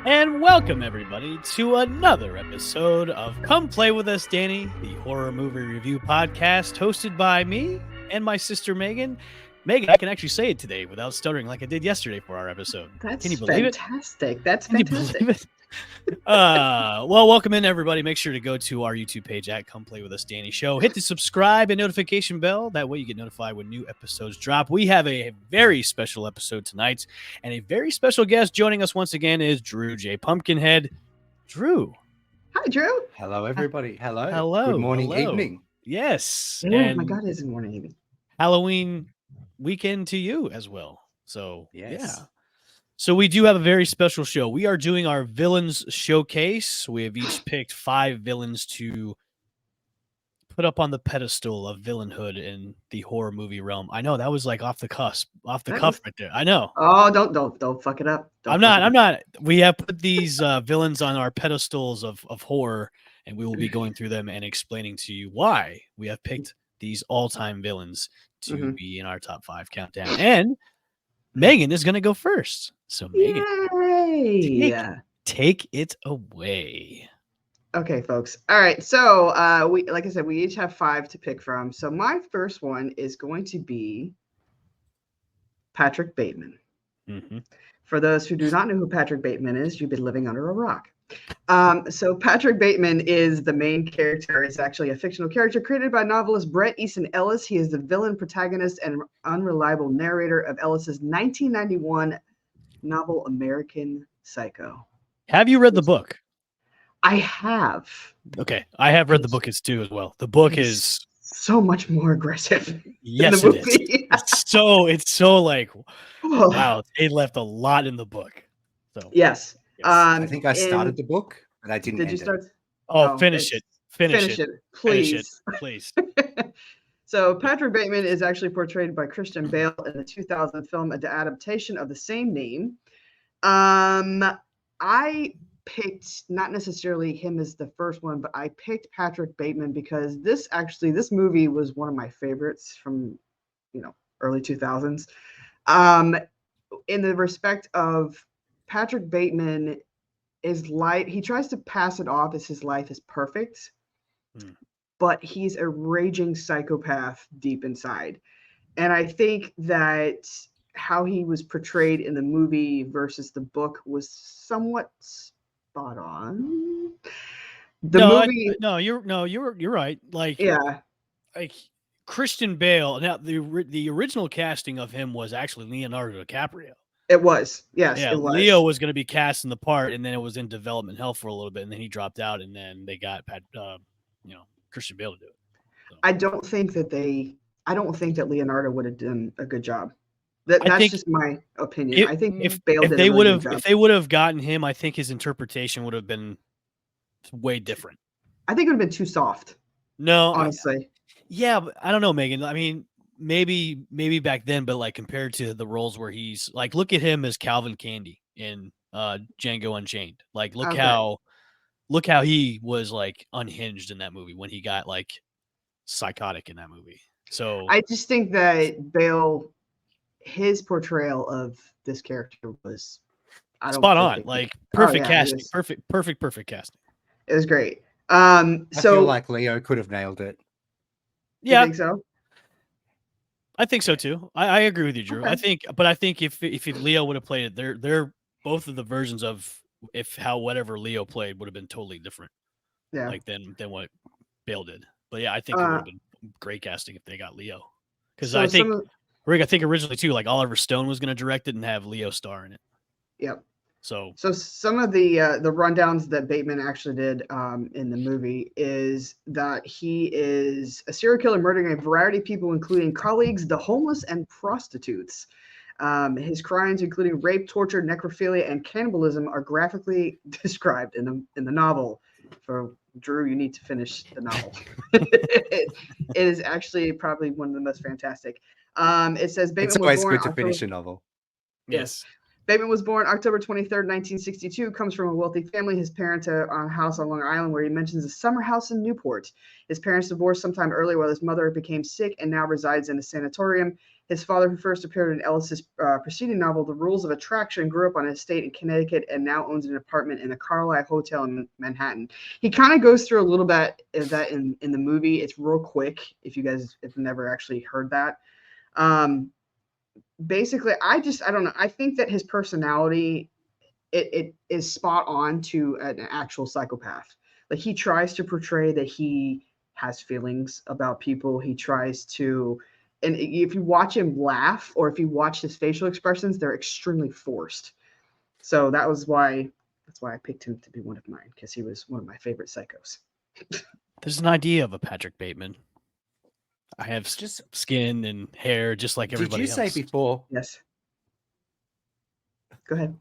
And welcome, everybody, to another episode of Come Play With Us, Danny, the horror movie review podcast hosted by me and my sister, Megan. Megan, I can actually say it today without stuttering like I did yesterday for our episode. That's Can you believe it? fantastic. That's Can you fantastic. believe it? Well, welcome in, everybody. Make sure to go to our YouTube page at Come Play With Us, Danny Show. Hit the subscribe and notification bell. That way you get notified when new episodes drop. We have a very special episode tonight, and a very special guest joining us once again is Drew J. Pumpkinhead. Drew. Hi, Drew. Hello, everybody. Hello. Hello. Good morning, Hello. evening. Yes. Oh and my God, it's morning evening. Halloween weekend to you as well. So, Yes. yeah. So we do have a very special show. We are doing our villains showcase. We have each picked 5 villains to put up on the pedestal of villainhood in the horror movie realm. I know that was like off the cuff right there. I know. Oh, don't fuck it up. I'm not. We have put these villains on our pedestals of horror, and we will be going through them and explaining to you why we have picked these all-time villains to be in our top 5 countdown. And Megan is going to go first. So Megan, Yay! take it away. Okay, folks. All right. So we, like I said, we each have 5 to pick from. So my first one is going to be Patrick Bateman. Mm-hmm. For those who do not know who Patrick Bateman is, you've been living under a rock. So Patrick Bateman is the main character. It's actually a fictional character created by novelist Bret Easton Ellis. He is the villain, protagonist, and unreliable narrator of Ellis's 1991 novel American Psycho. Have you read the book? I have. Okay, I have read the book too as well. The book is so much more aggressive. Yes, than the it movie. is. It's so like, wow, they left a lot in the book. So yes. I think I started the book, but I didn't. Did you start? Finish it. Finish it, please. Please. So Patrick Bateman is actually portrayed by Christian Bale in the 2000 film adaptation of the same name. I picked not necessarily him as the first one, but I picked Patrick Bateman because this movie was one of my favorites from early 2000s. In the respect of Patrick Bateman, he tries to pass it off as his life is perfect, but he's a raging psychopath deep inside. And I think that how he was portrayed in the movie versus the book was somewhat spot on. You're right. Like, yeah, like Christian Bale. Now the original casting of him was actually Leonardo DiCaprio. It was, yes. Yeah, it was. Leo was going to be cast in the part, and then it was in development hell for a little bit, and then he dropped out, and then they got Christian Bale to do it. So. I don't think that Leonardo would have done a good job. That's just my opinion. I think if Bale if did they a would really have good job. if they would have gotten him, I think his interpretation would have been way different. I think it would have been too soft. No, honestly. But I don't know, Megan. I mean, maybe back then, but like compared to the roles where he's like, look at him as Calvin Candy in Django Unchained. Like, look how he was like unhinged in that movie when he got like psychotic in that movie. So I just think that Bale, his portrayal of this character was spot on. Like perfect casting, perfect casting. It was great. I feel like Leo could have nailed it. Yeah, you think so? I think so too. I agree with you, Drew. Okay. I think if Leo would have played it, they're both of the versions of whatever Leo played would have been totally different. Yeah. Like than what Bale did. But yeah, I think it would have been great casting if they got Leo. Because I think originally too, like Oliver Stone was going to direct it and have Leo star in it. Yep. So some of the rundowns that Bateman actually did in the movie is that he is a serial killer murdering a variety of people, including colleagues, the homeless, and prostitutes. His crimes, including rape, torture, necrophilia, and cannibalism, are graphically described in the novel. For Drew, you need to finish the novel. It is actually probably one of the most fantastic. It says Bateman it's always was born good to finish a novel. Yes. Bateman was born October 23rd, 1962, comes from a wealthy family. His parents own a house on Long Island where he mentions a summer house in Newport. His parents divorced sometime earlier while his mother became sick and now resides in a sanatorium. His father, who first appeared in Ellis's preceding novel, The Rules of Attraction, grew up on an estate in Connecticut and now owns an apartment in the Carlyle Hotel in Manhattan. He kind of goes through a little bit of that in the movie. It's real quick if you guys have never actually heard that. Basically, I don't know. I think that his personality, it is spot on to an actual psychopath. Like, he tries to portray that he has feelings about people. He tries to, and if you watch him laugh or if you watch his facial expressions, they're extremely forced. So that's why I picked him to be one of mine, because he was one of my favorite psychos. There's an idea of a Patrick Bateman. I have just skin and hair just like everybody else. Did you say before? Yes. Go ahead.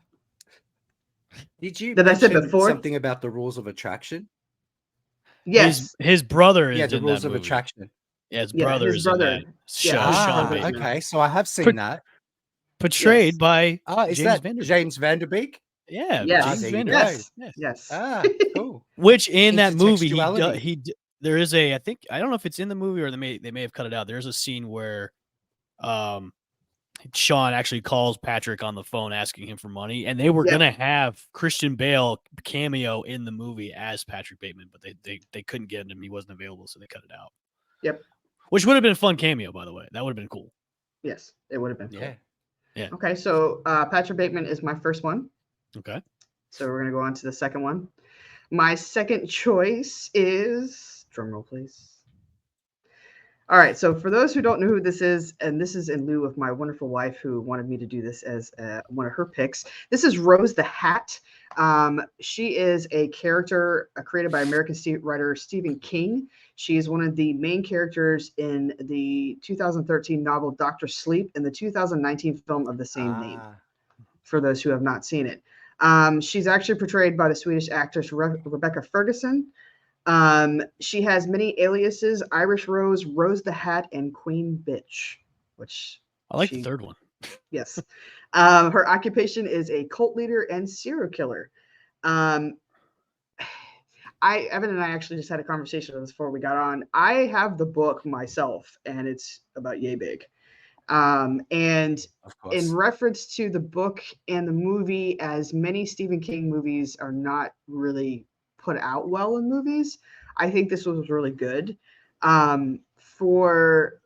Did I say before something about the rules of attraction? Yes. His brother is the in rules that of movie. attraction. Yeah, his brother is in that show. Sean Bateman. Okay, so I have seen that. Portrayed by is James that James Van Der Beek? Yeah, yes. James Van Der Beek. Yes. Ah, cool. Which in that movie there is a, I don't know if it's in the movie or they may have cut it out. There's a scene where Sean actually calls Patrick on the phone asking him for money, and they were gonna have Christian Bale cameo in the movie as Patrick Bateman, but they couldn't get him. He wasn't available, so they cut it out. Yep. Which would have been a fun cameo, by the way. That would have been cool. Yes, it would have been. Yeah. Cool. Yeah. Okay, so Patrick Bateman is my first one. Okay. So we're gonna go on to the second one. My second choice is, drumroll please. All right, so for those who don't know who this is, and this is in lieu of my wonderful wife who wanted me to do this as one of her picks, this is Rose the Hat. She is a character created by American writer Stephen King. She is one of the main characters in the 2013 novel Dr. Sleep and the 2019 film of the same name, for those who have not seen it. She's actually portrayed by the Swedish actress Rebecca Ferguson. She has many aliases: Irish Rose, Rose the Hat, and Queen Bitch, which I like the third one. Yes. Her occupation is a cult leader and serial killer. Evan and I actually just had a conversation on this before we got on. I have the book myself, and it's about yay big. And in reference to the book and the movie, as many Stephen King movies are not really put out well in movies, I think this was really good. For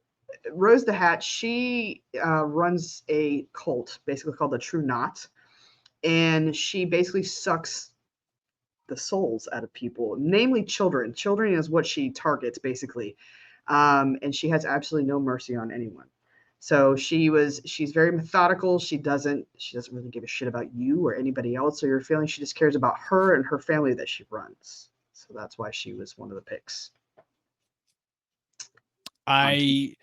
Rose the Hat, she runs a cult basically called the True Knot, and she basically sucks the souls out of people, namely children. Children is what she targets basically, and she has absolutely no mercy on anyone. So she's very methodical. She doesn't really give a shit about you or anybody else or your feelings. She just cares about her and her family that she runs. So that's why she was one of the picks. I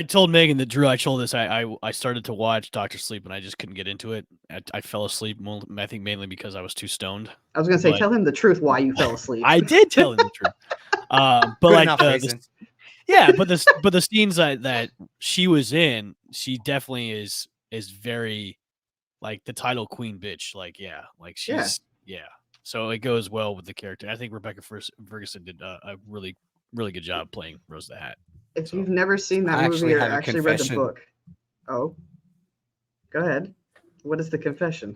told Megan that Drew, I told this, I started to watch Dr. Sleep and I just couldn't get into it. I fell asleep, I think mainly because I was too stoned. I was going to say, tell him the truth why you fell asleep. I did tell him the truth. But good like yeah, but the scenes that she was in, she definitely is very like the title Queen Bitch. Like, yeah, like she's So it goes well with the character. I think Rebecca Ferguson did a really, really good job playing Rose the Hat. If you've never seen that movie or actually read the book, go ahead. What is the confession?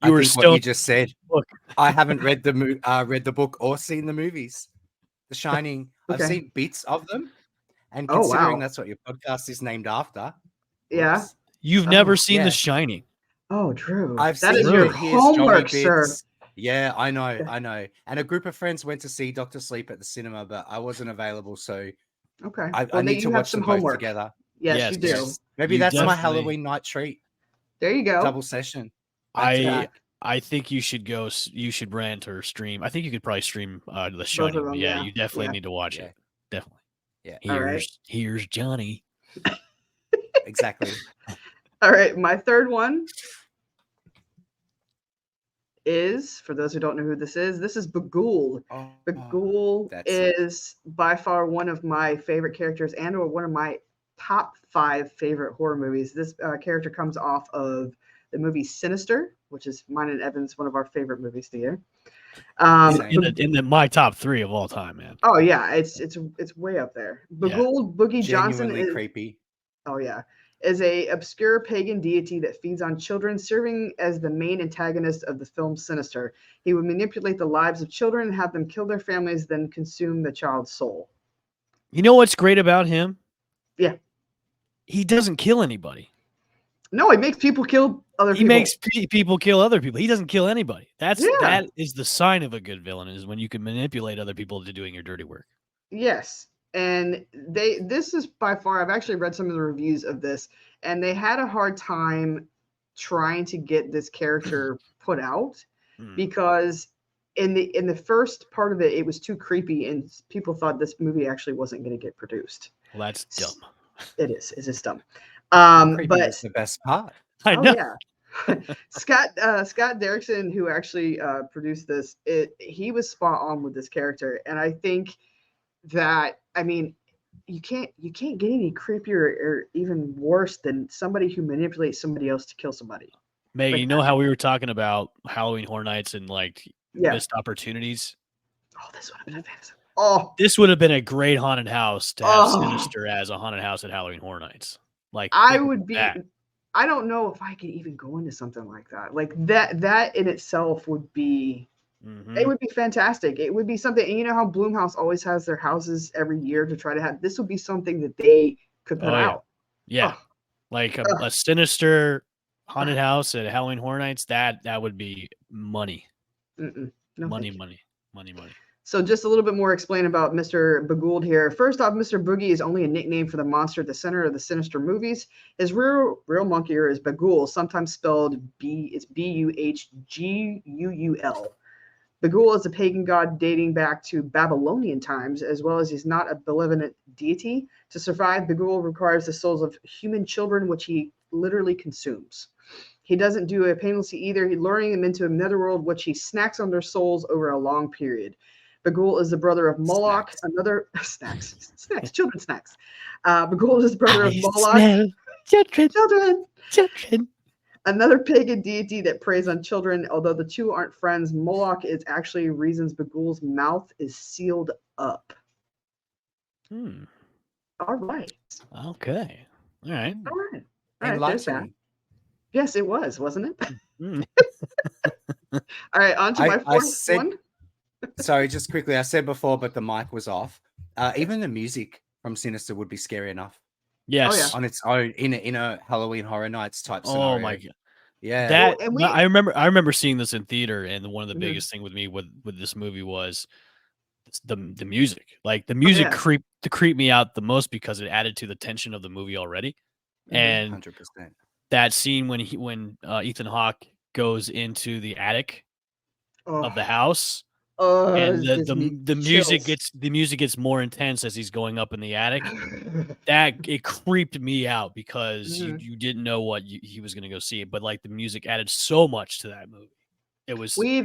I think what you just said. Look, I haven't read the book or seen the movies. The Shining. Okay. I've seen bits of them, and considering that's what your podcast is named after. Yeah. You've never seen The Shining. Oh, Drew. I've that seen is your homework, sir. Yeah, I know. And a group of friends went to see Dr. Sleep at the cinema, but I wasn't available, so I need to watch them both together. Yes, you do. Yes. Maybe that's my Halloween night treat. There you go. Double session. I think you should go. You should rent or stream. I think you could probably stream The Shining. Yeah, you definitely need to watch it. Definitely. Yeah. Here's Johnny. Exactly. All right. My third one is, for those who don't know who this is Bughuul. Bughuul is by far one of my favorite characters and or one of my top 5 favorite horror movies. This character comes off of the movie Sinister, which is mine and Evan's one of our favorite movies together. In my top 3 of all time, man. Oh yeah, it's way up there. Bughuul Boogie Johnson is creepy. Oh yeah, is a obscure pagan deity that feeds on children, serving as the main antagonist of the film Sinister. He would manipulate the lives of children and have them kill their families, then consume the child's soul. You know what's great about him? Yeah, he doesn't kill anybody. No, he makes people kill other people. He makes people kill other people. He doesn't kill anybody. That is the sign of a good villain, is when you can manipulate other people into doing your dirty work. Yes. And this is by far, I've actually read some of the reviews of this, and they had a hard time trying to get this character put out because in the first part of it, it was too creepy, and people thought this movie actually wasn't going to get produced. Well, that's dumb. It is. It's just dumb. But it's the best part. I know. Yeah. Scott Derrickson, who actually produced this, he was spot on with this character, and I think that, I mean, you can't get any creepier or even worse than somebody who manipulates somebody else to kill somebody. Meg, like, you know how we were talking about Halloween Horror Nights and like missed opportunities? Oh, this would have been fantastic. Oh, this would have been a great haunted house to have Sinister as a haunted house at Halloween Horror Nights. Like, I would be. I don't know if I could even go into something like that. Like that in itself would be. It would be fantastic. It would be something, and you know how Blumhouse always has their houses every year to try to have. This would be something that they could put out. Yeah, like a Sinister haunted house at Halloween Horror Nights. That would be money. No, money. So just a little bit more explain about Mr. Bughuul here. First off, Mr. Boogie is only a nickname for the monster at the center of the Sinister movies. His real monkey is Bughuul, sometimes spelled Buhguul. Bughuul is a pagan god dating back to Babylonian times, as well as he's not a benevolent deity. To survive, Bughuul requires the souls of human children, which he literally consumes. He doesn't do it painlessly either. He's luring them into another world, which he snacks on their souls over a long period. Bughuul is the brother of Moloch, another children snacks. Bughuul is the brother of Moloch. Children. Another pagan deity that preys on children. Although the two aren't friends, Moloch is actually reasons Bughuul's mouth is sealed up. All right. Okay. All right. There's that. Yes, it was, wasn't it? All right, on to my fourth one. Sorry, just quickly. I said before, but the mic was off. Even the music from Sinister would be scary enough. Yes, on its own in a Halloween Horror Nights type scenario. Oh my god, yeah. I remember seeing this in theater, and one of the biggest thing with me with this movie was the music. Like the music creeped me out the most because it added to the tension of the movie already. And 100%. That scene when Ethan Hawke goes into the attic of the house. And the music gets more intense as he's going up in the attic. It creeped me out because you didn't know what he was going to go see, but like the music added so much to that movie. It was. We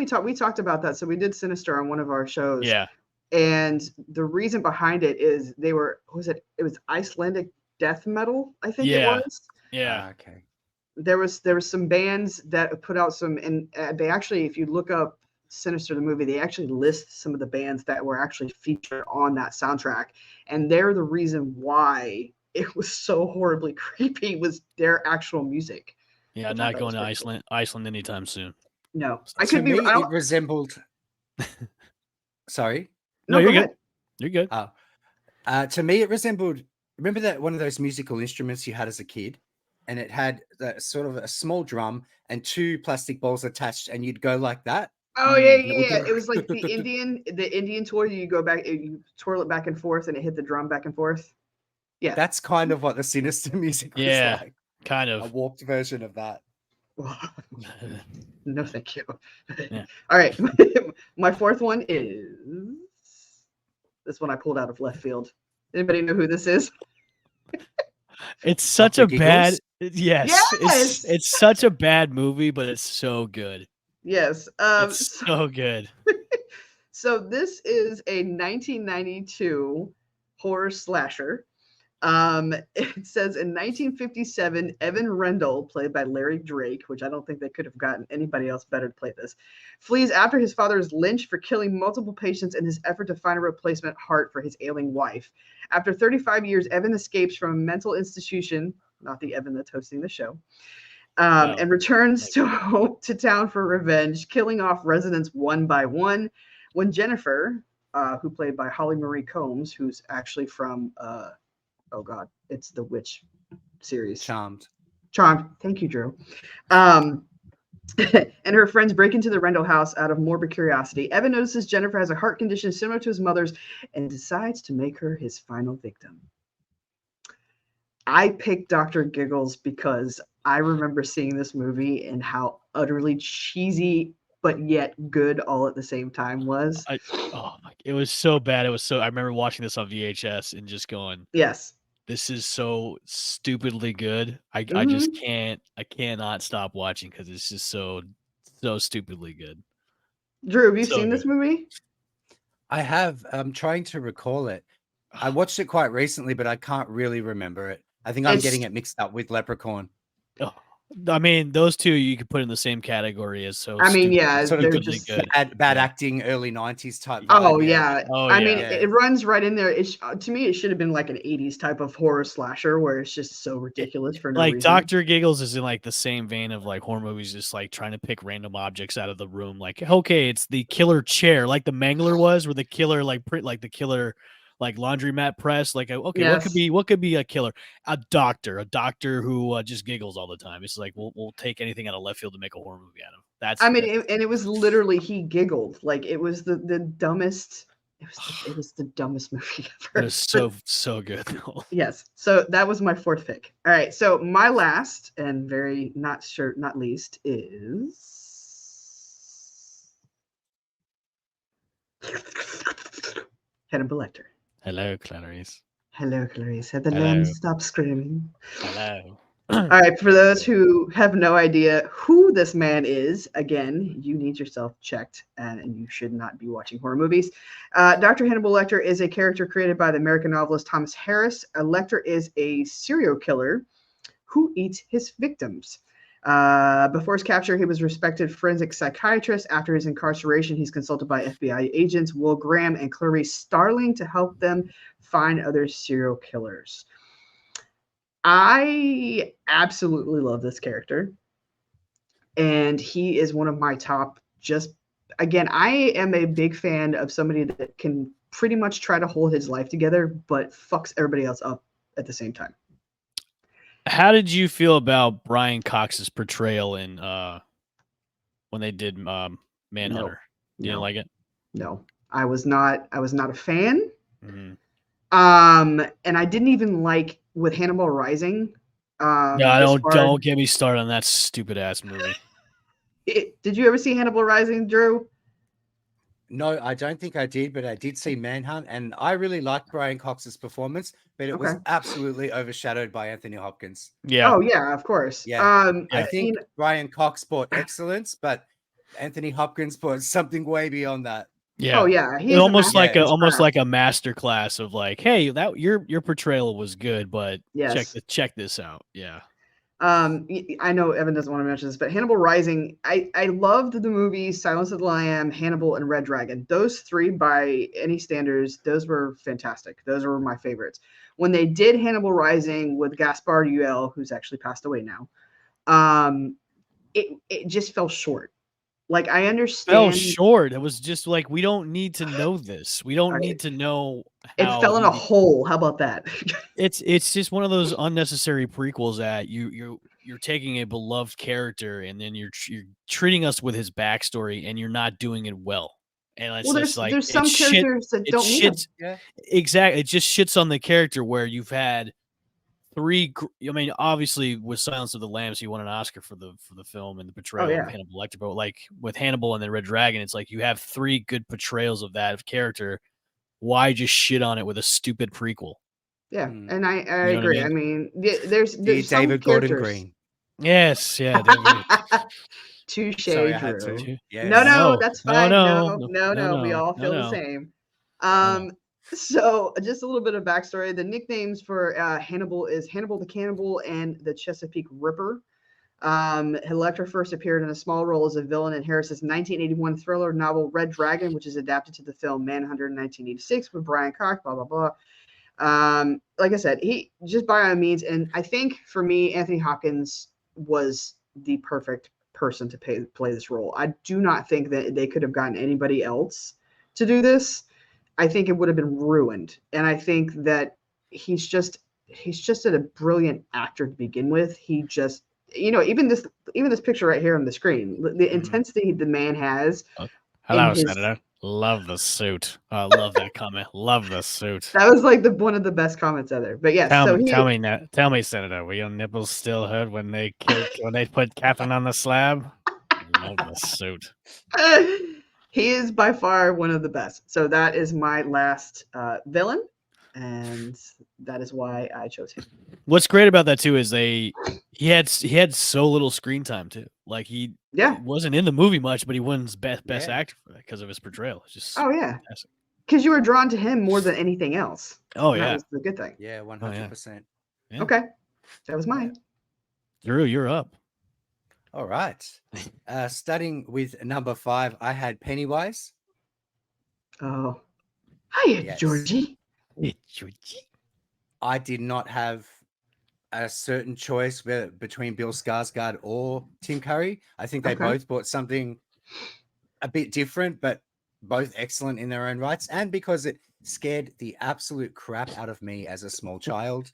talked about that. So we did Sinister on one of our shows. Yeah. And the reason behind it is it was Icelandic death metal, I think it was. Yeah. Okay. There was some bands that put out some, and they actually, if you look up Sinister the movie, they actually list some of the bands that were actually featured on that soundtrack, and they're the reason why it was so horribly creepy was their actual music. Yeah, not going to Iceland anytime soon. No, it resembled. Sorry. No, you're good. You're good. To me, it resembled. Remember that one of those musical instruments you had as a kid? And it had sort of a small drum and two plastic balls attached, and you'd go like that. Oh yeah. It was like the Indian toy. You go back, you twirl it back and forth, and it hit the drum back and forth. Yeah, that's kind of what the Sinister music was like. Kind of a warped version of that. No, thank you. Yeah. All right, my fourth one is this one I pulled out of left field. Anybody know who this is? It's such a bad. Yes. It's such a bad movie, but it's so good. Yes. It's so good. So this is a 1992 horror slasher. It says in 1957, Evan Rendell, played by Larry Drake, which I don't think they could have gotten anybody else better to play this, flees after his father is lynched for killing multiple patients in his effort to find a replacement heart for his ailing wife. After 35 years, Evan escapes from a mental institution, not the Evan that's hosting the show, and returns to town for revenge, killing off residents one by one. When Jennifer, who played by Holly Marie Combs, who's actually from oh God, it's the Witch series. Charmed. Thank you, Drew. And her friends break into the Rendell house out of morbid curiosity. Evan notices Jennifer has a heart condition similar to his mother's and decides to make her his final victim. I picked Dr. Giggles because I remember seeing this movie and how utterly cheesy but yet good all at the same time was. It was so bad. I remember watching this on VHS and just going, yes, this is so stupidly good. I just cannot stop watching because it's just so stupidly good. Drew, have you seen this movie? I have. I'm trying to recall it. I watched it quite recently, but I can't really remember it. I think I'm getting it mixed up with Leprechaun. Oh, I mean, those two you could put in the same category as so. I mean, yeah, sort of just good. Bad acting, early 90s type. Vibe, oh yeah. I mean, it runs right in there. To me, it should have been like an 80s type of horror slasher where it's just so ridiculous for no reason. Dr. Giggles is in like the same vein of like horror movies, just like trying to pick random objects out of the room. Like, okay, it's the killer chair, like the Mangler was, where the killer like the killer. Like laundromat press, like okay, yes. what could be a killer? A doctor who just giggles all the time. It's like we'll take anything out of left field to make a horror movie out of. And it was literally he giggled like it was the dumbest. It was the dumbest movie ever. It was so good though. Yes, so that was my fourth pick. All right, so my last and very not least is Hannibal Lecter. Hello, Clarice. Hello, Clarice. Had the lambs stop screaming? Hello. All right, for those who have no idea who this man is, again, you need yourself checked, and you should not be watching horror movies. Dr. Hannibal Lecter is a character created by the American novelist Thomas Harris. Lecter is a serial killer who eats his victims. Before his capture, he was a respected forensic psychiatrist. After his incarceration, he's consulted by FBI agents Will Graham and Clarice Starling to help them find other serial killers. I absolutely love this character, and he is one of my top. Again, I am a big fan of somebody that can pretty much try to hold his life together, but fucks everybody else up at the same time. How did you feel about Brian Cox's portrayal in when they did Manhunter? No. You didn't like it? No, I was not a fan. Mm-hmm. And I didn't even like with Hannibal Rising. Don't get me started on that stupid ass movie. Did you ever see Hannibal Rising, Drew? No, I don't think I did, but I did see Manhunt, and I really liked Brian Cox's performance, but it was absolutely overshadowed by Anthony Hopkins. Yeah. Oh yeah, of course. Yeah. I think Brian Cox brought excellence, but Anthony Hopkins brought something way beyond that. Yeah. Oh yeah. He's almost like a master class of like, hey, that your portrayal was good, but check this out. Yeah. I know Evan doesn't want to mention this, but Hannibal Rising, I loved the movies Silence of the Lamb, Hannibal, and Red Dragon. Those three, by any standards, those were fantastic. Those were my favorites. When they did Hannibal Rising with Gaspar Ulliel, who's actually passed away now, it just fell short. Like, I understand. Fell short. It was just like, we don't need to know this. We don't need to know. It fell in a hole. How about that? It's just one of those unnecessary prequels that you're taking a beloved character and then you're treating us with his backstory and you're not doing it well. And it's just like there's some characters that don't need it. Yeah. Exactly. It just shits on the character where you've had three. I mean, obviously with Silence of the Lambs, he won an Oscar for the film and the portrayal of Hannibal Lecter. But like with Hannibal and then Red Dragon, it's like you have three good portrayals of that character. Why just shit on it with a stupid prequel? Yeah, and I agree. I mean, there's David Gordon Green. Yes, yeah. Touche, Drew. Yes. No, that's fine. No. We all feel the same. So just a little bit of backstory. The nicknames for Hannibal is Hannibal the Cannibal and the Chesapeake Ripper. Lecter first appeared in a small role as a villain in Harris's 1981 thriller novel Red Dragon, which is adapted to the film Manhunter in 1986 with Brian Cox, blah, blah, blah. Like I said, he just by all means, and I think for me, Anthony Hopkins was the perfect person to play this role. I do not think that they could have gotten anybody else to do this. I think it would have been ruined. And I think that he's just a brilliant actor to begin with. He just, even this picture right here on the screen, the intensity the man has. Hello, Senator. Love the suit. I love that comment. Love the suit. That was like one of the best comments ever. But yes, tell me, Senator, were your nipples still hurt when they put Catherine on the slab? Love the suit. He is by far one of the best. So that is my last villain, and that is why I chose him. What's great about that too is he had so little screen time too. Like he wasn't in the movie much, but he won best actor for that because of his portrayal. It's just because you were drawn to him more than anything else. Oh that yeah, was the good thing. Yeah, 100%. Okay, that was mine. Drew, you're up. All right. Starting with number 5, I had Pennywise. Oh, hiya, Georgie. Hey, Georgie. I did not have a certain choice between Bill Skarsgård or Tim Curry. I think they both brought something a bit different, but both excellent in their own rights. And because it scared the absolute crap out of me as a small child,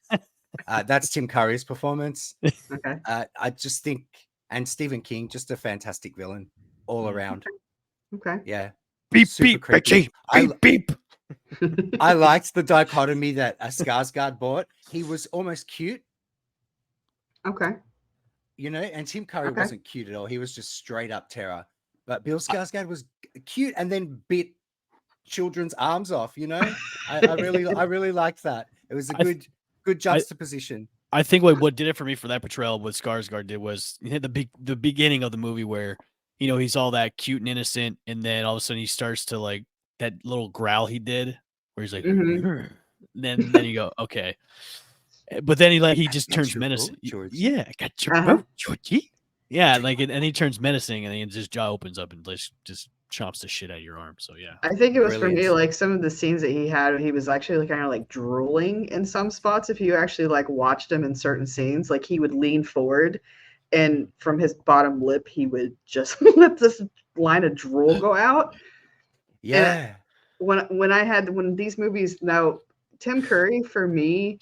that's Tim Curry's performance. Okay. I just think, and Stephen King, just a fantastic villain all around. Okay. Yeah. Beep, beep, Richie. Beep, beep. I liked the dichotomy that Skarsgård brought. He was almost cute. Okay. And Tim Curry wasn't cute at all. He was just straight up terror. But Bill Skarsgård was cute and then bit children's arms off, I really liked that. It was a good juxtaposition. I think what did it for me for that portrayal, what Skarsgård did was the beginning of the movie where, he's all that cute and innocent, and then all of a sudden he starts to like that little growl he did where he's like, then you go, okay. But then he just turns menacing. Yeah, I got your boat, Georgie. Yeah, and he turns menacing, and then his jaw opens up and just chomps the shit out of your arm. So yeah, I think it was for me like some of the scenes that he had. He was actually kind of like drooling in some spots. If you actually like watched him in certain scenes, like he would lean forward, and from his bottom lip, he would just let this line of drool go out. Yeah. And when these movies now, Tim Curry for me.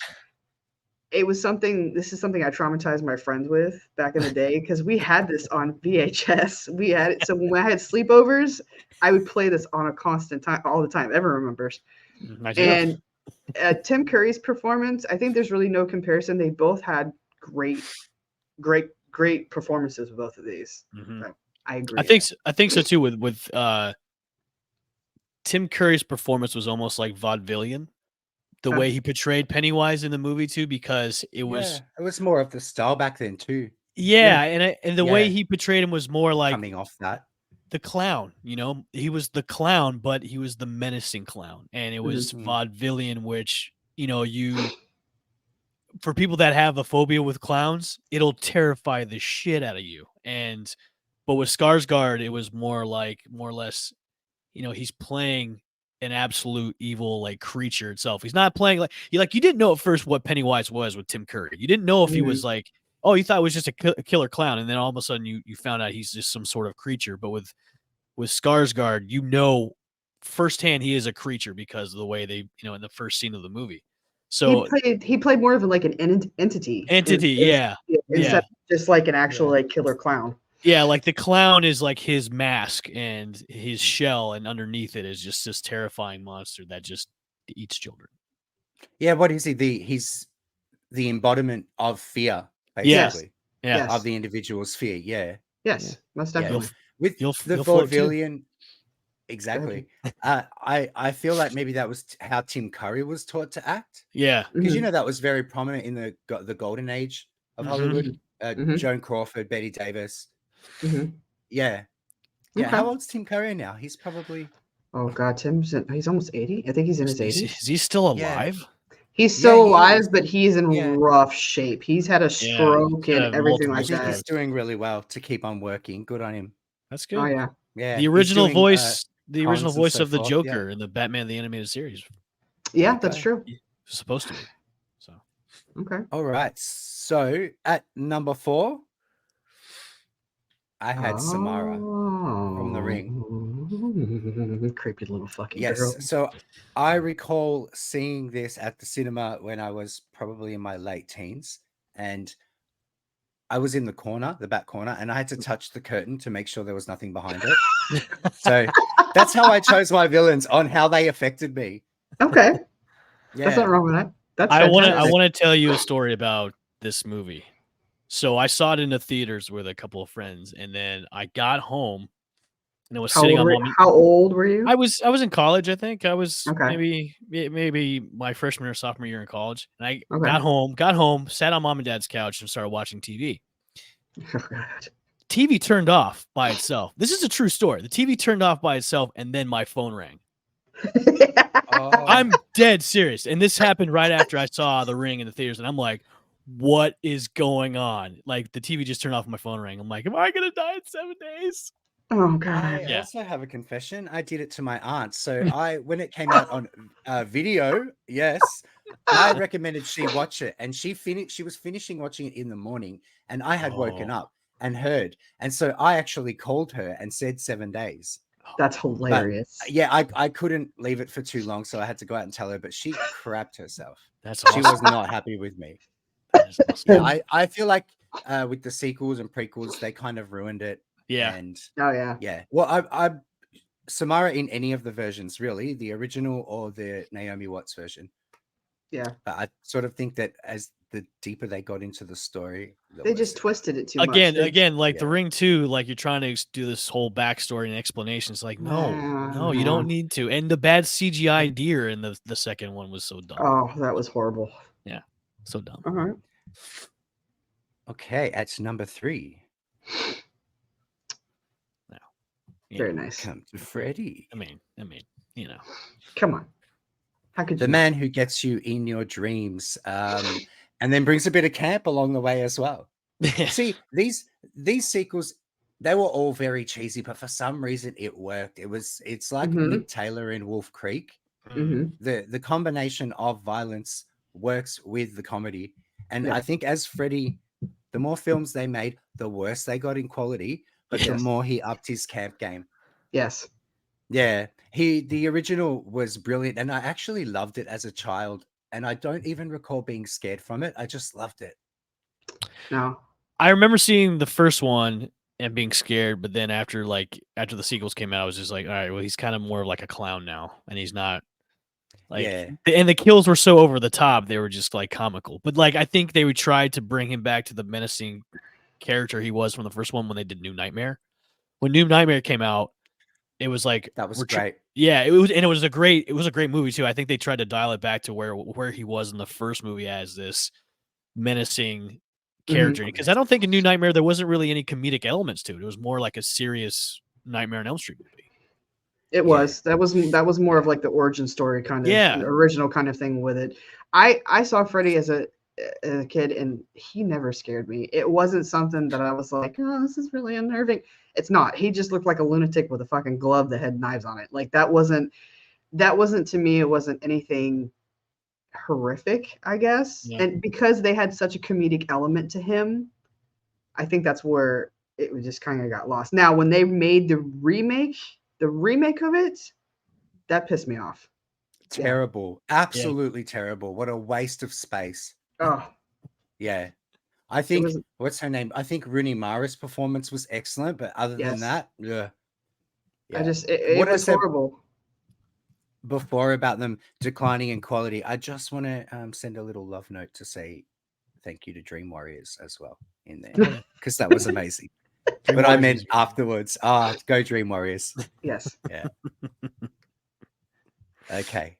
This is something I traumatized my friends with back in the day because we had this on VHS. We had it. So when I had sleepovers, I would play this on a constant time, all the time. Everyone remembers. And Tim Curry's performance, I think there's really no comparison. They both had great performances with both of these. Mm-hmm. So I agree. I think so too with Tim Curry's performance was almost like vaudevillian. The way he portrayed Pennywise in the movie too, because it was more of the style back then too. Yeah, and the way he portrayed him was more like coming off that the clown. He was the clown, but he was the menacing clown, and it was vaudevillian, which for people that have a phobia with clowns, it'll terrify the shit out of you. But with Skarsgård, it was more or less, he's playing an absolute evil like creature itself. He's not playing you didn't know at first what Pennywise was with Tim Curry. You didn't know if he was like, oh, you thought it was just a killer clown, and then all of a sudden you found out he's just some sort of creature. But with Skarsgård, firsthand he is a creature because of the way they, in the first scene of the movie. So he played more of like an entity. Instead of just like an actual like killer clown. Yeah, like the clown is like his mask and his shell, and underneath it is just this terrifying monster that just eats children. Yeah, what is he? He's the embodiment of fear, basically. Yes. Of the individual's fear. Yeah. Yes, most definitely. With the vaudevillian, exactly. I feel like maybe that was how Tim Curry was taught to act. Yeah, because that was very prominent in the golden age of Hollywood. Joan Crawford, Bette Davis. Mm-hmm. Yeah. Okay. How old's Tim Curry now? He's probably Oh God, he's almost 80. I think he's in his 80s. Is he still alive? Yeah. He's still alive, but he's in rough shape. He's had a stroke and everything like that. He's doing really well to keep on working. Good on him. That's good. Oh yeah. Yeah. The original voice, of the Joker in the Batman the Animated Series. Yeah, that's true. He's supposed to be. So okay. All right. So at number 4, I had Samara from The Ring. Creepy little fucking girl. Yes. So I recall seeing this at the cinema when I was probably in my late teens, and I was in the back corner, and I had to touch the curtain to make sure there was nothing behind it. So that's how I chose my villains, on how they affected me. Okay. Yeah. That's not wrong with that. That's I want to tell you a story about this movie. So I saw it in the theaters with a couple of friends, and then I got home and I was sitting on How old were you? I was in college, I think. I was maybe my freshman or sophomore year in college. And I got home, sat on mom and dad's couch and started watching TV. Oh, God. TV turned off by itself. This is a true story. The TV turned off by itself, and then my phone rang. I'm dead serious. And this happened right after I saw The Ring in the theaters, and I'm like, what is going on? Like, the TV just turned off, my phone rang. I'm like, am I gonna die in 7 days? Oh God. I also have a confession. I did it to my aunt. So when it came out on video, I recommended she watch it, and she was finishing watching it in the morning, and I had woken up and heard, and so I actually called her and said 7 days. That's hilarious. But, I couldn't leave it for too long, so I had to go out and tell her, but she crapped herself. That's awesome. She was not happy with me. Awesome. I feel like with the sequels and prequels, they kind of ruined it. Yeah. And yeah. Well, I Samara in any of the versions, really, the original or the Naomi Watts version. Yeah. But I sort of think that as the deeper they got into the story, they just twisted it too much. Again, like The Ring 2, like you're trying to do this whole backstory and explanation. It's like, no, you don't need to. And the bad CGI deer in the second one was so dumb. Oh, that was horrible. Yeah, so dumb. All right. Okay, at number 3. Very nice. Come to Freddy. I mean, you know. Come on. How could the man who gets you in your dreams, and then brings a bit of camp along the way as well. See, these sequels, they were all very cheesy, but for some reason it worked. It's like Mick Taylor in Wolf Creek. The combination of violence works with the comedy, and I think as Freddy, the more films they made, the worse they got in quality. But the more he upped his camp game. Yes. Yeah. The original was brilliant. And I actually loved it as a child. And I don't even recall being scared from it. I just loved it. No. I remember seeing the first one and being scared. But then after the sequels came out, I was just like, all right, well, he's kind of more of like a clown now. And he's not and the kills were so over the top. They were just like comical. But like, I think they would try to bring him back to the menacing character he was from the first one when they did New Nightmare. When New Nightmare came out, it was like that was great. It was a great movie too. I think they tried to dial it back to where he was in the first movie as this menacing character. Because I don't think in New Nightmare there wasn't really any comedic elements to it. It was more like a serious Nightmare on Elm Street movie. It was. That was more of like the origin story kind of original kind of thing with it. I saw Freddy as a kid, and he never scared me. It wasn't something that I was like, oh, this is really unnerving. It's not. He just looked like a lunatic with a fucking glove that had knives on it. Like that wasn't to me. It wasn't anything horrific, I guess. Yeah. And because they had such a comedic element to him, I think that's where it just kind of got lost. Now, when they made the remake of it, that pissed me off. Terrible. Absolutely terrible. What a waste of space. Oh, yeah. I think what's her name? I think Rooney Mara's performance was excellent, but other than that, yeah. I just it was horrible. Before about them declining in quality, I just want to send a little love note to say thank you to Dream Warriors as well in there because that was amazing. But I meant afterwards. Go Dream Warriors. Yes. Yeah. Okay.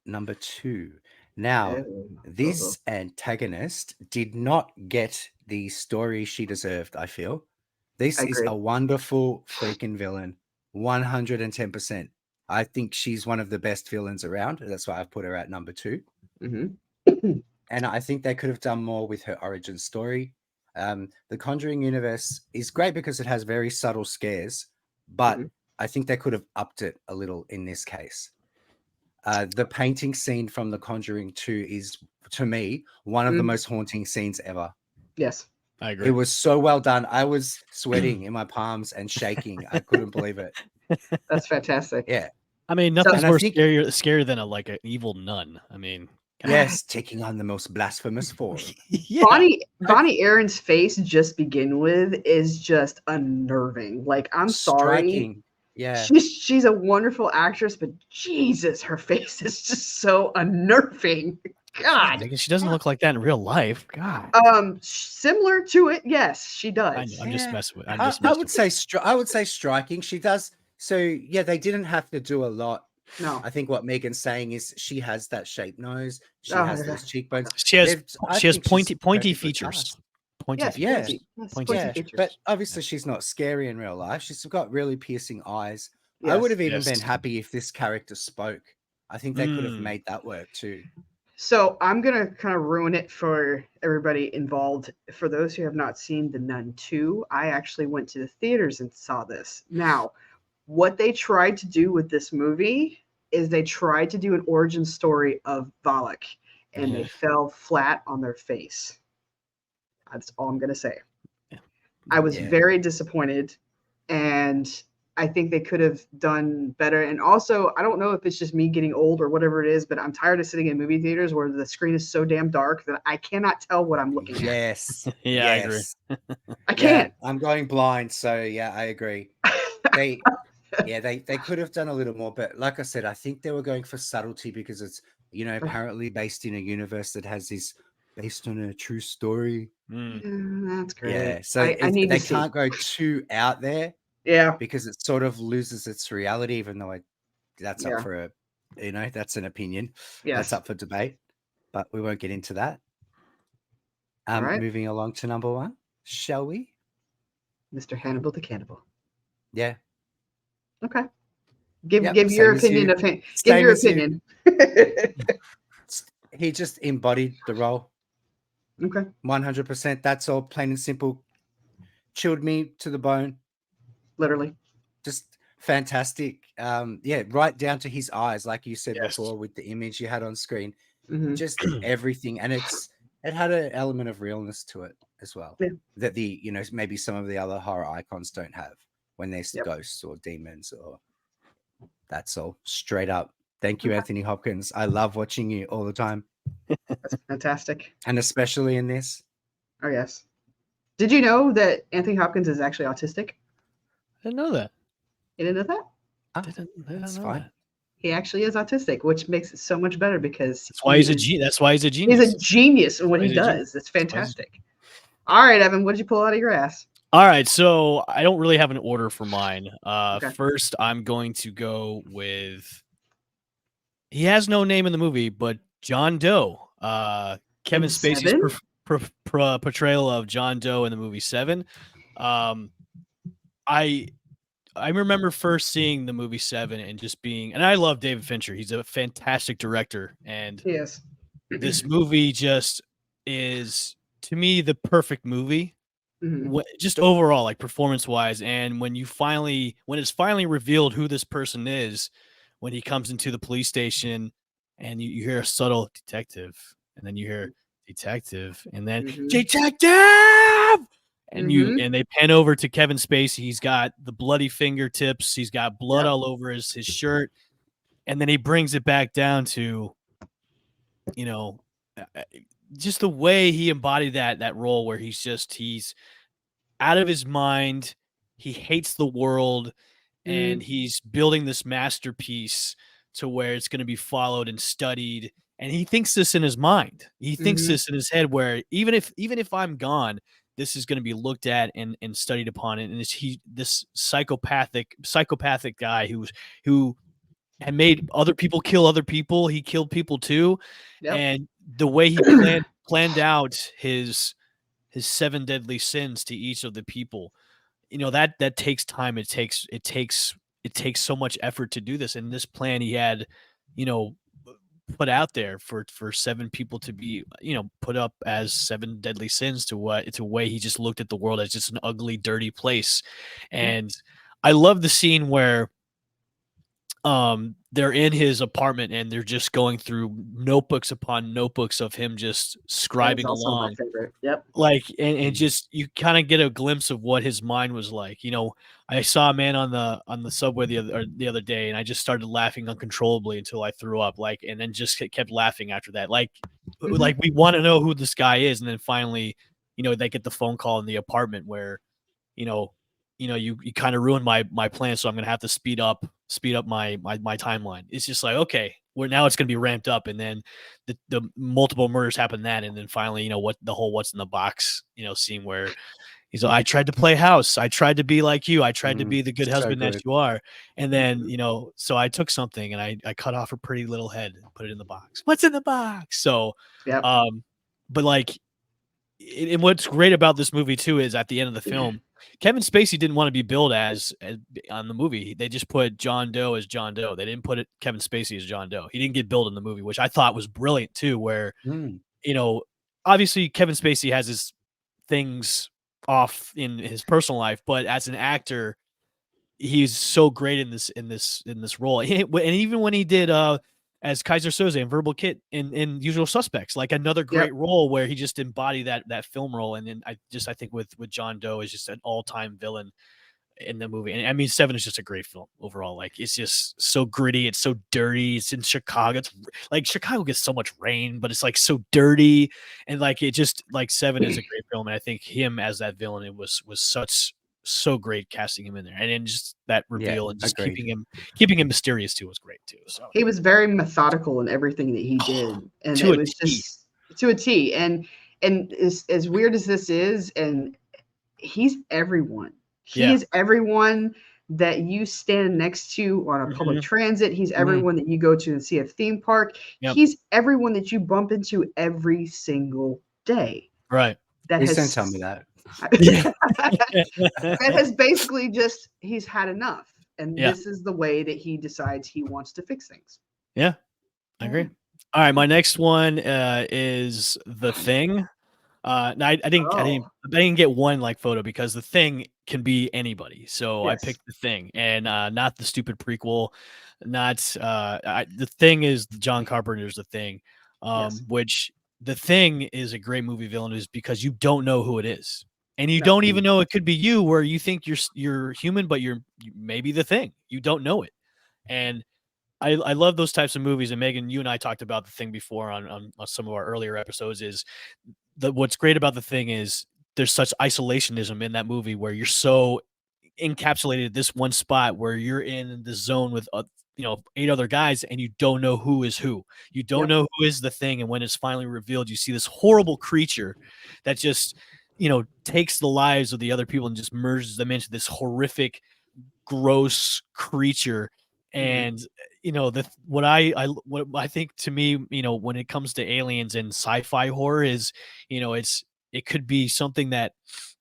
Number 2. Now, this antagonist did not get the story she deserved, I feel. This is a wonderful freaking villain. 110%. I think she's one of the best villains around. That's why I've put her at number 2. And I think they could have done more with her origin story. The Conjuring universe is great because it has very subtle scares, but I think they could have upped it a little in this case. The painting scene from The Conjuring 2 is, to me, one of the most haunting scenes ever. Yes, I agree. It was so well done. I was sweating in my palms and shaking. I couldn't believe it. That's fantastic. Yeah. I mean, nothing's more scarier than an evil nun. I mean, yes, taking on the most blasphemous form. Bonnie Aaron's face, just begin with, is just unnerving. Like, I'm sorry. Yeah, she's a wonderful actress, but Jesus, her face is just so unnerving. God, she doesn't look like that in real life. God. Similar to it, yes, she does. I know, I'm just messing with. I would say striking. She does. So yeah, they didn't have to do a lot. No, I think what Megan's saying is she has that shaped nose. She has those cheekbones. She has pointy features. Pointy features. But obviously she's not scary in real life. She's got really piercing eyes. I would have even been happy if this character spoke. I think they could have made that work too. So I'm going to kind of ruin it for everybody involved. For those who have not seen The Nun 2, I actually went to the theaters and saw this. Now, what they tried to do with this movie is they tried to do an origin story of Valak, and they fell flat on their face. That's all I'm going to say. I was very disappointed, and I think they could have done better. And also, I don't know if it's just me getting old or whatever it is, but I'm tired of sitting in movie theaters where the screen is so damn dark that I cannot tell what I'm looking at. Yes. Yeah, I agree. I can't. I'm going blind, so yeah, I agree. They could have done a little more, but like I said, I think they were going for subtlety because it's, apparently based in a universe that has this based on a true story. That's great. Yeah, so they can't go too out there. Yeah, because it sort of loses its reality, even though that's up for that's an opinion. Yes. That's up for debate, but we won't get into that. Right. Moving along to number 1, shall we? Mr. Hannibal the Cannibal. Yeah. Okay. Give your opinion. Give your opinion. He just embodied the role. Okay. 100%. That's all, plain and simple. Chilled me to the bone. Literally. Just fantastic. Right down to his eyes, like you said before, with the image you had on screen. Just everything. And it had an element of realness to it as well. Yeah. That maybe some of the other horror icons don't have when there's ghosts or demons or that's all. Straight up. Thank you, Anthony Hopkins. I love watching you all the time. That's fantastic. And especially in this. Oh, yes. Did you know that Anthony Hopkins is actually autistic? I didn't know that. You didn't know that? That's fine. That. He actually is autistic, which makes it so much better because that's why he's a genius. He's a genius in what he does. It's fantastic. All right, Evan, what did you pull out of your ass? All right, so I don't really have an order for mine. First, I'm going to go with. He has no name in the movie, but John Doe. Kevin Spacey's portrayal of John Doe in the movie 7. I remember first seeing the movie 7 and just being, and I love David Fincher. He's a fantastic director, and this movie just is, to me, the perfect movie. Just overall, like performance-wise, and when it's finally revealed who this person is, when he comes into the police station, and you hear a subtle detective, and then you hear detective, and then detective. And and they pan over to Kevin Spacey. He's got the bloody fingertips. He's got blood all over his shirt. And then he brings it back down to, just the way he embodied that role where he's out of his mind. He hates the world and he's building this masterpiece to where it's going to be followed and studied. And he thinks this in his mind. He thinks this in his head where even if I'm gone, this is going to be looked at and studied upon. And this psychopathic guy who had made other people kill other people. He killed people too. Yep. And the way he planned out his 7 deadly sins to each of the people, that takes time. It takes so much effort to do this. And this plan he had, put out there for 7 people to be, put up as 7 deadly sins to what it's a way he just looked at the world as just an ugly, dirty place. And I love the scene where they're in his apartment and they're just going through notebooks upon notebooks of him just scribing along. Yep. Like, and just, you kind of get a glimpse of what his mind was like. I saw a man on the subway the other day, and I just started laughing uncontrollably until I threw up, like, and then just kept laughing after that. Like we want to know who this guy is. And then finally, they get the phone call in the apartment where, you kind of ruined my plan. So I'm going to have to speed up my timeline. It's just like, okay, now it's going to be ramped up. And then the multiple murders happen then. And then finally, what the whole what's in the box, scene where he's like, I tried to play house. I tried to be like you. I tried to be the good husband that you are. And then, so I took something and I cut off her pretty little head and put it in the box. What's in the box? So, but like, and what's great about this movie too is at the end of the film, Kevin Spacey didn't want to be billed as on the movie. They just put John Doe as John Doe. They didn't put Kevin Spacey as John Doe. He didn't get billed in the movie, which I thought was brilliant too. Where obviously Kevin Spacey has his things off in his personal life, but as an actor, he's so great in this role. And even when he did as Kaiser Soze and Verbal Kit in Usual Suspects, like another great role where he just embodied that film role. And then I think with John Doe is just an all-time villain in the movie. And I mean, 7 is just a great film overall. Like, it's just so gritty. It's so dirty. It's in Chicago. It's like Chicago gets so much rain, but it's like so dirty. And like, it just like 7 is a great film. And I think him as that villain, it was so great casting him in there, and then just that reveal and just keeping him mysterious too was great too. So he was very methodical in everything that he did, and it was just to a T. And as weird as this is, and he's everyone. He is everyone that you stand next to on a public transit. He's everyone that you go to and see a theme park. He's everyone that you bump into every single day. Right. Please don't tell me that. That has basically just, he's had enough, and this is the way that he decides he wants to fix things. I agree. All right, my next one is The Thing. I didn't get one like photo because The Thing can be anybody, so I picked The Thing, and not the stupid prequel, not The Thing is John Carpenter's The Thing, which The Thing is a great movie villain is because you don't know who it is. And you don't even know it could be you, where you think you're human, but you maybe the Thing. You don't know it. And I love those types of movies. And Megan, you and I talked about The Thing before on some of our earlier episodes. Is what's great about The Thing is there's such isolationism in that movie where you're so encapsulated at this one spot where you're in the zone with 8 other guys, and you don't know who is who. You don't know who is the Thing. And when it's finally revealed, you see this horrible creature that just takes the lives of the other people and just merges them into this horrific, gross creature. And what I think, to me, when it comes to aliens and sci-fi horror is, it could be something that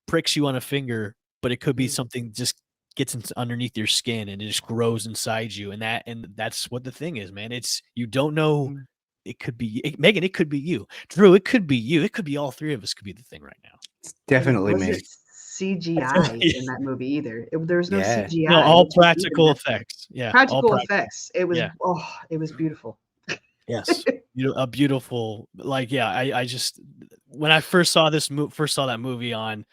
pricks you on a finger, but it could be something just gets underneath your skin and it just grows inside you. And that's what The Thing is, man. It's, you don't know. It could be Megan. It could be you, Drew. It could be you. It could be all 3 of us. Could be The Thing right now. It's definitely me. CGI in that movie either. There's no CGI. No, all practical effects. Yeah, practical effects. It was it was beautiful. Yes, a beautiful. Like, I just, when I first saw that movie on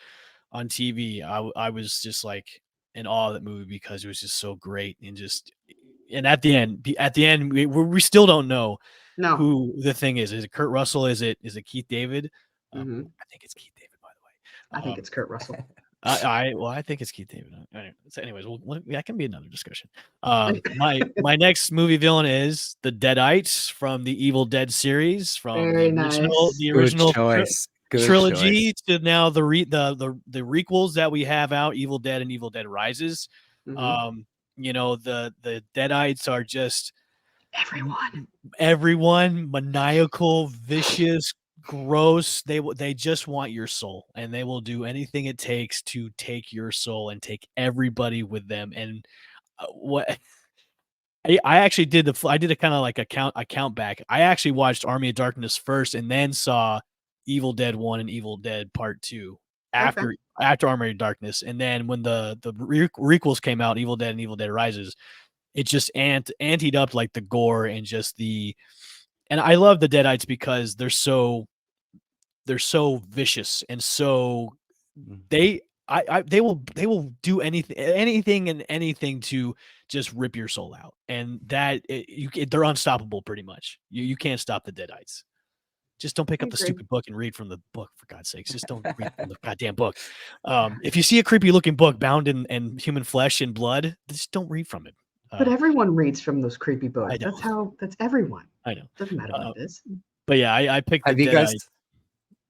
TV, I was just like in awe of that movie because it was just so great. And at the end, we still don't know who The Thing is. Is it Kurt Russell? Is it Keith David? I think it's Keith David, by the way. I think it's Kurt Russell. I think it's Keith David. So anyways, that can be another discussion. My next movie villain is the Deadites from the Evil Dead series, from the original trilogy to now the requels that we have out, Evil Dead and Evil Dead Rises. The Deadites are just everyone maniacal, vicious, gross. They just want your soul, and they will do anything it takes to take your soul and take everybody with them. And what I actually did I did a kind of like a count back. I actually watched Army of Darkness first, and then saw Evil Dead 1 and Evil Dead Part 2 after Army of Darkness. And then when the requels came out, Evil Dead and Evil Dead Rises, it just anteed up like the gore and just and I love the Deadites because they're so vicious and so they will do anything and anything to just rip your soul out, and that they're unstoppable pretty much. You can't stop the Deadites. Just don't pick up the stupid book and read from the book, for God's sakes. Just don't read from the goddamn book. If you see a creepy looking book bound in human flesh and blood, just don't read from it. But everyone reads from those creepy books. That's everyone. I know. Doesn't matter what it is. But yeah, I picked the Deadites.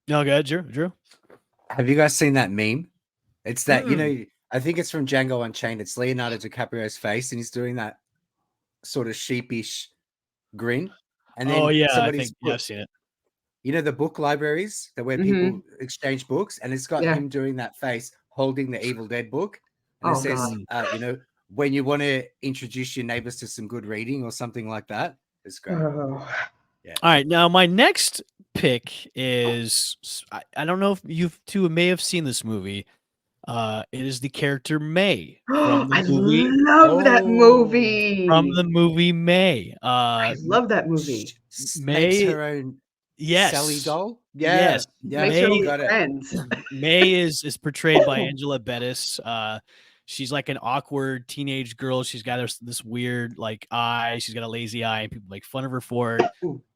No, go ahead, Drew. Have you guys seen that meme? It's that, I think it's from Django Unchained. It's Leonardo DiCaprio's face, and he's doing that sort of sheepish grin. And then I've seen it. You know, the book libraries where people exchange books, and it's got him doing that face holding the Evil Dead book. And it says, when you want to introduce your neighbors to some good reading or something like that. It's great. Yeah. All right. Now, my next pick is, I don't know if you two may have seen this movie. It is the character May. From the movie. Love that movie. From the movie May. I love that movie. May her own Sally doll. Yes. May, May is portrayed by Angela Bettis. She's like an awkward teenage girl. She's got this weird like eye. She's got a lazy eye, and people make fun of her for it.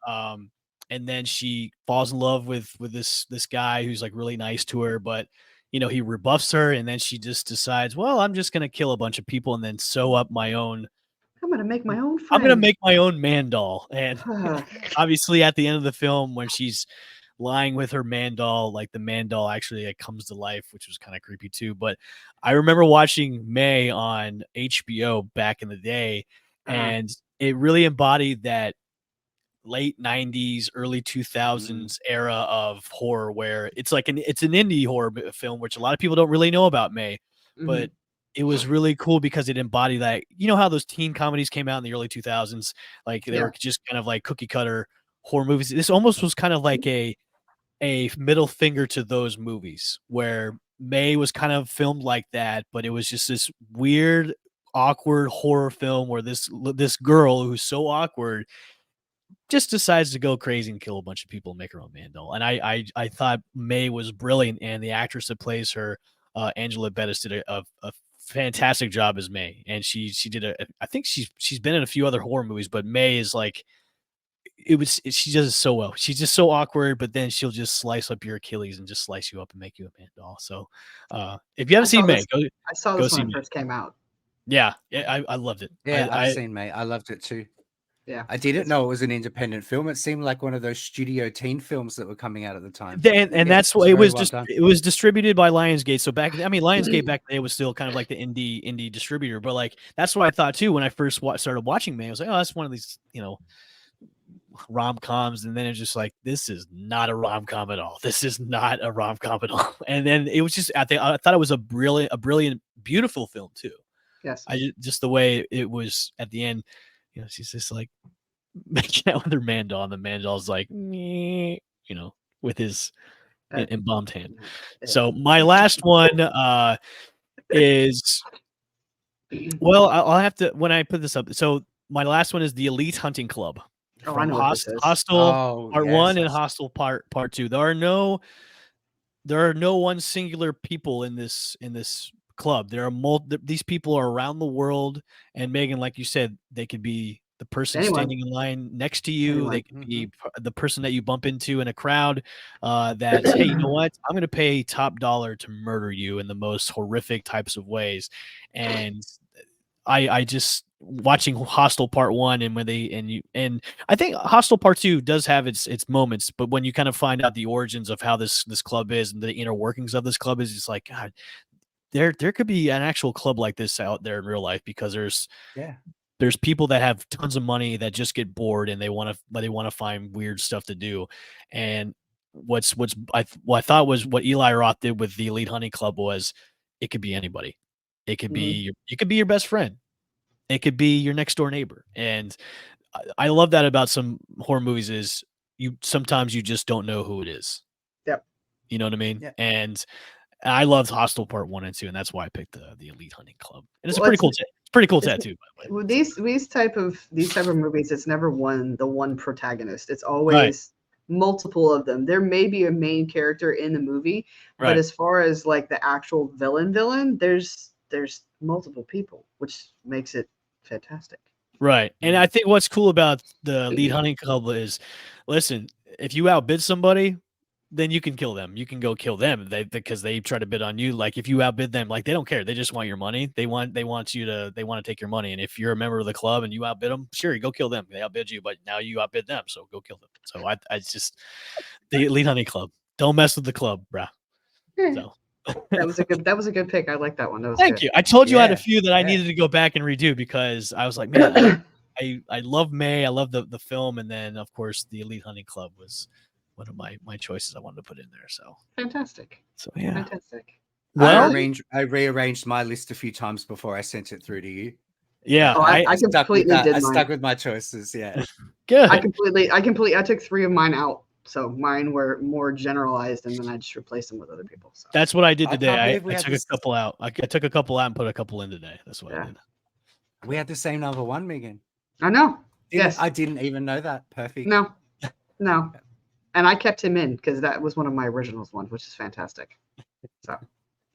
And then she falls in love with this guy who's like really nice to her, but he rebuffs her, and then she just decides, well, I'm just gonna kill a bunch of people and then sew up my own. I'm gonna make my own. I'm gonna make my own man doll. And obviously, at the end of the film, when she's lying with her man doll, like the man doll actually comes to life, which was kind of creepy too. But I remember watching May on HBO back in the day, and it really embodied that late 90s, early 2000s era of horror, where it's like it's an indie horror film, which a lot of people don't really know about May, but it was really cool because it embodied that. You know how those teen comedies came out in the early 2000s, like they were just kind of like cookie cutter horror movies. This almost was kind of like a middle finger to those movies, where May was kind of filmed like that, but it was just this weird, awkward horror film where this girl who's so awkward just decides to go crazy and kill a bunch of people and make her own man doll. And I thought May was brilliant, and the actress that plays her, Angela Bettis, did a fantastic job as May. And she did I think she's been in a few other horror movies, but May is like, she does it so well. She's just so awkward, but then she'll just slice up your Achilles and just slice you up and make you a man doll. So if you haven't seen May, I saw this when it first came out. Yeah, I loved it. Yeah, I've seen May. I loved it too. Yeah, I didn't know it was an independent film. It seemed like one of those studio teen films that were coming out at the time. And that's what it was. It was distributed by Lionsgate. So Lionsgate back then was still kind of like the indie distributor. But like that's what I thought too when I first started watching May. I was like, oh, that's one of these rom-coms. And then it's just like, this is not a rom-com at all. This is not a rom-com at all. And then it was just I thought it was a brilliant, beautiful film too. Yes, just the way it was at the end. She's just like making out with her man doll, and the man doll's like, with his embalmed hand. So my last one is, well, I'll have to, when I put this up. So my last one is the Elite Hunting Club. I know Hostel Part 1 and Hostel Part 2. There are no one singular people in this club. There are these people are around the world, and Megan, like you said, they could be the person standing in line next to you. They could be the person that you bump into in a crowd that, hey, you know what? I'm going to pay top dollar to murder you in the most horrific types of ways. And I just watching Hostel Part 1 and I think Hostel Part 2 does have its moments, but when you kind of find out the origins of how this club is and the inner workings of this club is, it's like, God, there could be an actual club like this out there in real life, because there's people that have tons of money that just get bored and they want to find weird stuff to do. And what I thought was what Eli Roth did with the Elite Hunting Club was it could be anybody. It could be it could be your best friend. It could be your next door neighbor. And I love that about some horror movies is sometimes you just don't know who it is. Yep. You know what I mean? Yep. And I loved Hostel Part 1 and 2, and that's why I picked the Elite Hunting Club. And it's a pretty cool tattoo, by the way. Well, these type of movies, it's never the one protagonist. It's always multiple of them. There may be a main character in the movie, but as far as like the actual villain, there's multiple people, which makes it fantastic. Right. And I think what's cool about the Elite Hunting Club is, listen, if you outbid somebody, then you can kill them. You can go kill them because they try to bid on you. Like if you outbid them, like they don't care. They just want your money. They want to take your money. And if you're a member of the club and you outbid them, sure, you go kill them. They outbid you, but now you outbid them, so go kill them. So I just the Elite Hunting Club. Don't mess with the club, bruh. So that was a good pick. I like that one. Thank you. I told you I had a few that I needed to go back and redo because I was like, man, I love May. I love the film, and then of course the Elite Hunting Club was one of my choices I wanted to put in there. So fantastic. So yeah, fantastic. Well, I rearranged my list a few times before I sent it through to you. Yeah, I completely did. I stuck with my choices. Yeah, good. I took 3 of mine out. So mine were more generalized, and then I just replaced them with other people. So that's what I did today. I took a couple out. I took a couple out and put a couple in today. That's what I did. We had the same number one, Megan. I know. Yes, I didn't even know that. Perfect. No. And I kept him in because that was one of my originals ones, which is fantastic. So,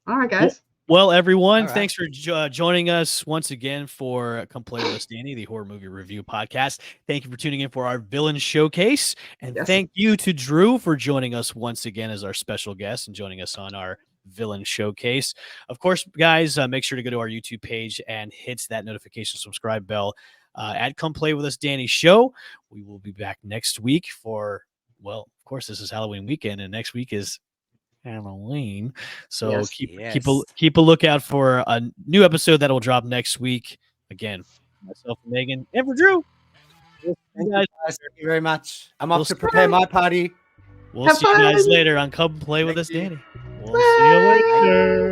all right, guys. Well, everyone, thanks for joining us once again for Come Play With Us, Danny, the horror movie review podcast. Thank you for tuning in for our villain showcase. And thank you to Drew for joining us once again as our special guest and joining us on our villain showcase. Of course, guys, make sure to go to our YouTube page and hit that notification subscribe bell at Come Play With Us, Danny show. We will be back next week for, well, of course, this is Halloween weekend, and next week is Halloween. So keep a lookout for a new episode that will drop next week. Again, myself, Megan, and for Drew. Thank you very much. I'm off to prepare my party. We'll see you guys later on Come Play With Us, Danny. We'll see you later.